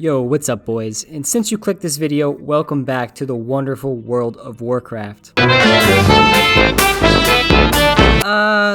Yo, what's up boys? And since you clicked this video, welcome back to the wonderful world of Warcraft.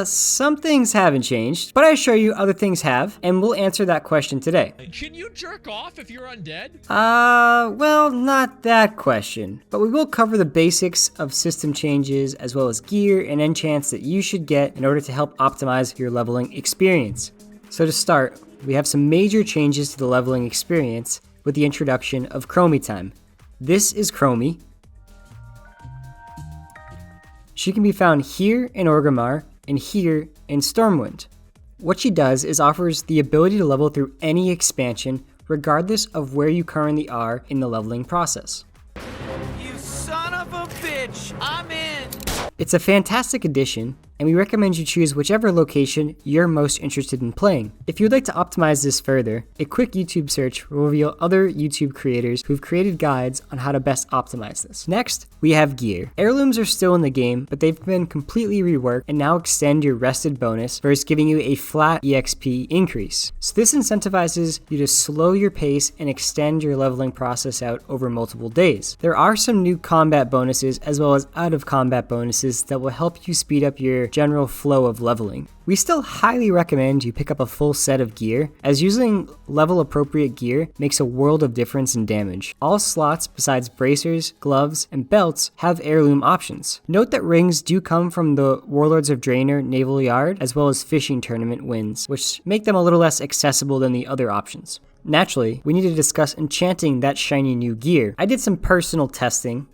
Some things haven't changed, but I assure you other things have, and we'll answer that question today. Can you jerk off if you're undead? Well, not that question, but we will cover the basics of system changes as well as gear and enchants that you should get in order to help optimize your leveling experience. So to start, we have some major changes to the leveling experience with the introduction of Chromie time. This is Chromie. She can be found here in Orgrimmar and here in Stormwind. What she does is offers the ability to level through any expansion regardless of where you currently are in the leveling process. You son of a bitch, I'm in! It's a fantastic addition, and we recommend you choose whichever location you're most interested in playing. If you'd like to optimize this further, a quick YouTube search will reveal other YouTube creators who've created guides on how to best optimize this. Next, we have gear. Heirlooms are still in the game, but they've been completely reworked and now extend your rested bonus versus giving you a flat EXP increase. So this incentivizes you to slow your pace and extend your leveling process out over multiple days. There are some new combat bonuses as well as out of combat bonuses that will help you speed up your general flow of leveling. We still highly recommend you pick up a full set of gear, as using level appropriate gear makes a world of difference in damage. All slots besides bracers, gloves, and belts have heirloom options. Note that rings do come from the Warlords of Draenor Naval Yard as well as fishing tournament wins, which make them a little less accessible than the other options. Naturally, we need to discuss enchanting that shiny new gear. I did some personal testing.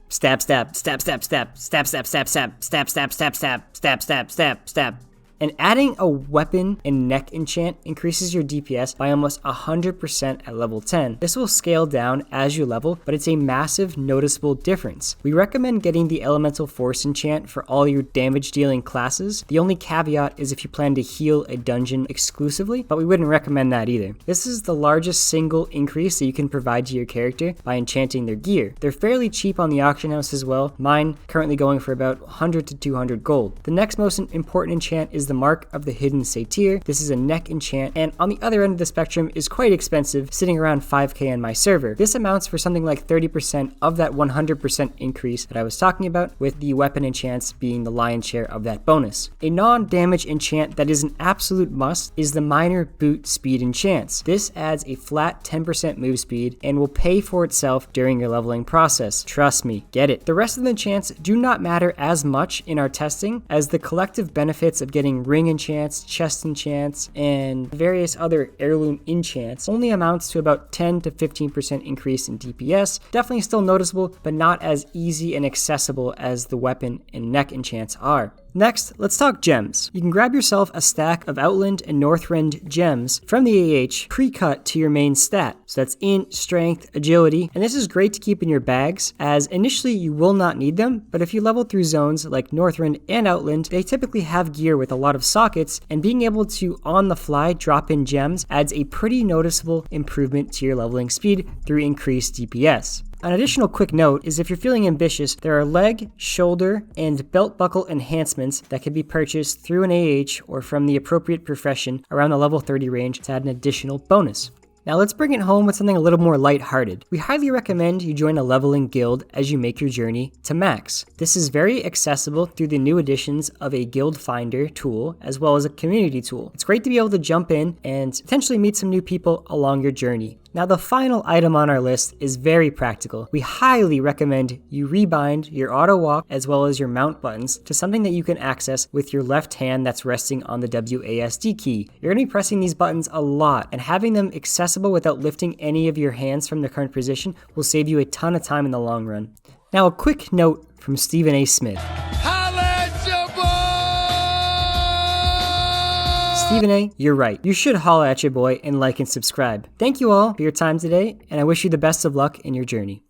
Stab, stab, stab, stab, stab, stab, stab, stab, stab, stab, stab, stab, stab, stab, stab, stab, stab. And adding a weapon and neck enchant increases your DPS by almost 100% at level 10. This will scale down as you level, but it's a massive noticeable difference. We recommend getting the Elemental Force enchant for all your damage dealing classes. The only caveat is if you plan to heal a dungeon exclusively, but we wouldn't recommend that either. This is the largest single increase that you can provide to your character by enchanting their gear. They're fairly cheap on the auction house as well, mine currently going for about 100 to 200 gold. The next most important enchant is the Mark of the Hidden Satyr. This is a neck enchant, and on the other end of the spectrum is quite expensive, sitting around 5k on my server. This amounts for something like 30% of that 100% increase that I was talking about, with the weapon enchants being the lion's share of that bonus. A non-damage enchant that is an absolute must is the Minor Boot Speed enchants. This adds a flat 10% move speed and will pay for itself during your leveling process. Trust me, get it. The rest of the enchants do not matter as much in our testing, as the collective benefits of getting ring enchants, chest enchants, and various other heirloom enchants only amounts to about 10 to 15% increase in DPS. Definitely still noticeable, but not as easy and accessible as the weapon and neck enchants are. Next, let's talk gems. You can grab yourself a stack of Outland and Northrend gems from the AH pre-cut to your main stat. So that's int, strength, agility, and this is great to keep in your bags, as initially you will not need them, but if you level through zones like Northrend and Outland, they typically have gear with a lot of sockets, and being able to on the fly drop in gems adds a pretty noticeable improvement to your leveling speed through increased DPS. An additional quick note is if you're feeling ambitious, there are leg, shoulder, and belt buckle enhancements that can be purchased through an AH or from the appropriate profession around the level 30 range to add an additional bonus. Now let's bring it home with something a little more lighthearted. We highly recommend you join a leveling guild as you make your journey to max. This is very accessible through the new additions of a guild finder tool as well as a community tool. It's great to be able to jump in and potentially meet some new people along your journey. Now the final item on our list is very practical. We highly recommend you rebind your auto walk as well as your mount buttons to something that you can access with your left hand that's resting on the WASD key. You're going to be pressing these buttons a lot, and having them accessible without lifting any of your hands from their current position will save you a ton of time in the long run. Now a quick note from Stephen A. Smith. Stephen A., you're right. You should holla at your boy and like and subscribe. Thank you all for your time today, and I wish you the best of luck in your journey.